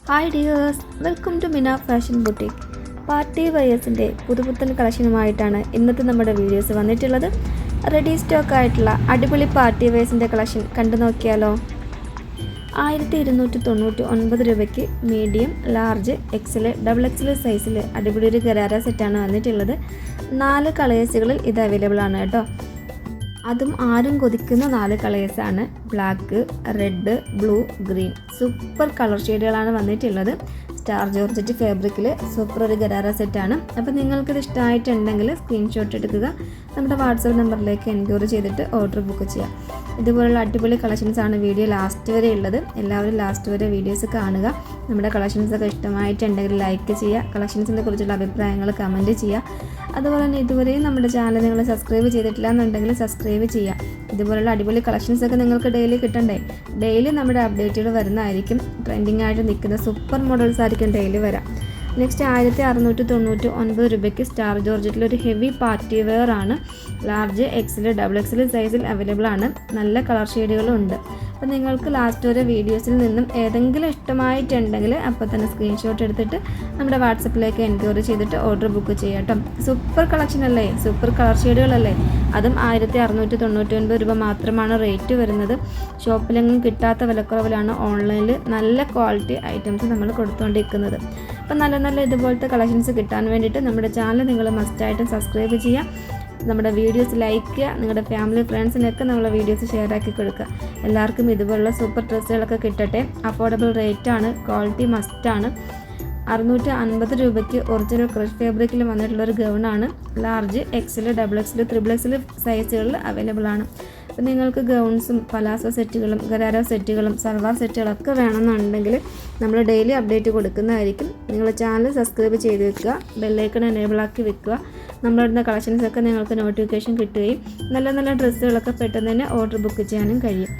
Hi dears, welcome to മിന fashion boutique. Party വെയേഴ്സിൻ്റെ പുതുപുത്തൻ കളക്ഷനുമായിട്ടാണ് ഇന്നത്തെ നമ്മുടെ വീഡിയോസ് വന്നിട്ടുള്ളത്. റെഡി സ്റ്റോക്ക് ആയിട്ടുള്ള അടിപൊളി പാർട്ടി വെയേഴ്സിൻ്റെ കളക്ഷൻ കണ്ടു നോക്കിയാലോ. 1299 രൂപയ്ക്ക് medium, large, XL, double XL സൈസിൽ അടിപൊളി ഒരു ഗരാര സെറ്റാണ് വന്നിട്ടുള്ളത്. 4 കളേഴ്സുകളിൽ ഇത് അവൈലബിൾ ആണ് കേട്ടോ. അതും ആരും കൊതിക്കുന്ന 4 കളേഴ്സാണ്. Black, red, blue, green. Super colour ഷെയ്ഡുകളാണ് വന്നിട്ടുള്ളത്. സ്റ്റാർ ജോർജറ്റ് ഫാബ്രിക്കിൽ സൂപ്പർ ഒരു ഗരാര സെറ്റാണ്. അപ്പോൾ നിങ്ങൾക്കിത് ഇഷ്ടമായിട്ടുണ്ടെങ്കിൽ സ്ക്രീൻഷോട്ട് എടുക്കുക, നമ്മുടെ വാട്സപ്പ് നമ്പറിലേക്ക് എൻക്വയറി ചെയ്തിട്ട് ഓർഡർ ബുക്ക് ചെയ്യാം. ഇതുപോലുള്ള അടിപൊളി കളക്ഷൻസാണ് വീഡിയോ ലാസ്റ്റ് വരെ ഉള്ളത്. എല്ലാവരും ലാസ്റ്റ് വരെ വീഡിയോസ് കാണുക. നമ്മുടെ കളക്ഷൻസൊക്കെ ഇഷ്ടമായിട്ടുണ്ടെങ്കിൽ ലൈക്ക് ചെയ്യുക, കളക്ഷൻസിനെ കുറിച്ചുള്ള അഭിപ്രായങ്ങൾ കമൻറ്റ് ചെയ്യുക. അതുപോലെ തന്നെ ഇതുവരെയും നമ്മുടെ ചാനൽ നിങ്ങൾ സബ്സ്ക്രൈബ് ചെയ്തിട്ടില്ല എന്നുണ്ടെങ്കിൽ സബ്സ്ക്രൈബ് ചെയ്യുക. ഇതുപോലുള്ള അടിപൊളി കളക്ഷൻസൊക്കെ നിങ്ങൾക്ക് ഡെയിലി കിട്ടണ്ടേ? ഡെയിലി നമ്മുടെ അപ്ഡേറ്റുകൾ വരുന്നതായിരിക്കും. ട്രെൻഡിങ് ആയിട്ട് നിൽക്കുന്ന സൂപ്പർ മോഡൽസ് ആയിരിക്കും ഡെയിലി വരാം. നെക്സ്റ്റ് 1699 രൂപയ്ക്ക് സ്റ്റാർ ജോർജറ്റിൽ ഒരു ഹെവി പാർട്ടി വെയർ ആണ്. ലാർജ്, എക്സൽ, ഡബിൾ എക്സൽ സൈസിൽ അവൈലബിൾ ആണ്. നല്ല കളർ ഷെയ്ഡുകളും ഉണ്ട്. അപ്പോൾ നിങ്ങൾക്ക് ലാസ്റ്റ് വരെ വീഡിയോസിൽ നിന്നും ഏതെങ്കിലും ഇഷ്ടമായിട്ടുണ്ടെങ്കിൽ അപ്പോൾ തന്നെ സ്ക്രീൻഷോട്ട് എടുത്തിട്ട് നമ്മുടെ വാട്സപ്പിലേക്ക് എൻക്വയറി ചെയ്തിട്ട് ഓർഡർ ബുക്ക് ചെയ്യാം കേട്ടോ. സൂപ്പർ കളക്ഷൻ അല്ലേ, സൂപ്പർ കളർ ഷെയ്ഡുകളല്ലേ. അതും 1699 രൂപ മാത്രമാണ് റേറ്റ് വരുന്നത്. ഷോപ്പിലെങ്ങും കിട്ടാത്ത വിലക്കുറവിലാണ് ഓൺലൈനിൽ നല്ല ക്വാളിറ്റി ഐറ്റംസ് നമ്മൾ കൊടുത്തുകൊണ്ടിരിക്കുന്നത്. അപ്പോൾ നല്ല നല്ല ഇതുപോലത്തെ കളക്ഷൻസ് കിട്ടാൻ വേണ്ടിയിട്ട് നമ്മുടെ ചാനൽ നിങ്ങൾ മസ്റ്റായിട്ട് സബ്സ്ക്രൈബ് ചെയ്യുക. നമ്മുടെ വീഡിയോസ് ലൈക്ക് ചെയ്യുക. നിങ്ങളുടെ ഫാമിലി ഫ്രണ്ട്സിനൊക്കെ നമ്മളെ വീഡിയോസ് ഷെയർ ആക്കി കൊടുക്കുക. എല്ലാവർക്കും ഇതുപോലുള്ള സൂപ്പർ ഡ്രസ്സുകളൊക്കെ കിട്ടട്ടെ. അഫോർഡബിൾ റേറ്റാണ്, ക്വാളിറ്റി മസ്റ്റാണ്. 650 രൂപയ്ക്ക് ഒറിജിനൽ ക്രഷ് ഫാബ്രിക്കിൽ വന്നിട്ടുള്ളൊരു ഗൗണാണ്. Large, XL, double XL, triple XL സൈസുകളിൽ അവൈലബിൾ ആണ്. അപ്പോൾ നിങ്ങൾക്ക് ഗൗൺസും പലാസോ സെറ്റുകളും ഗരാര സെറ്റുകളും സൽവാർ സെറ്റുകളൊക്കെ വേണമെന്നുണ്ടെങ്കിൽ നമ്മൾ ഡെയിലി അപ്ഡേറ്റ് കൊടുക്കുന്നതായിരിക്കും. നിങ്ങൾ ചാനൽ സബ്സ്ക്രൈബ് ചെയ്ത് വെക്കുക, ബെല്ലൈക്കൺ എനേബിൾ ആക്കി വെക്കുക. നമ്മളിടുന്ന കളക്ഷൻസൊക്കെ നിങ്ങൾക്ക് നോട്ടിഫിക്കേഷൻ കിട്ടുകയും നല്ല നല്ല ഡ്രസ്സുകളൊക്കെ പെട്ടെന്ന് തന്നെ ഓർഡർ ബുക്ക് ചെയ്യാനും കഴിയും.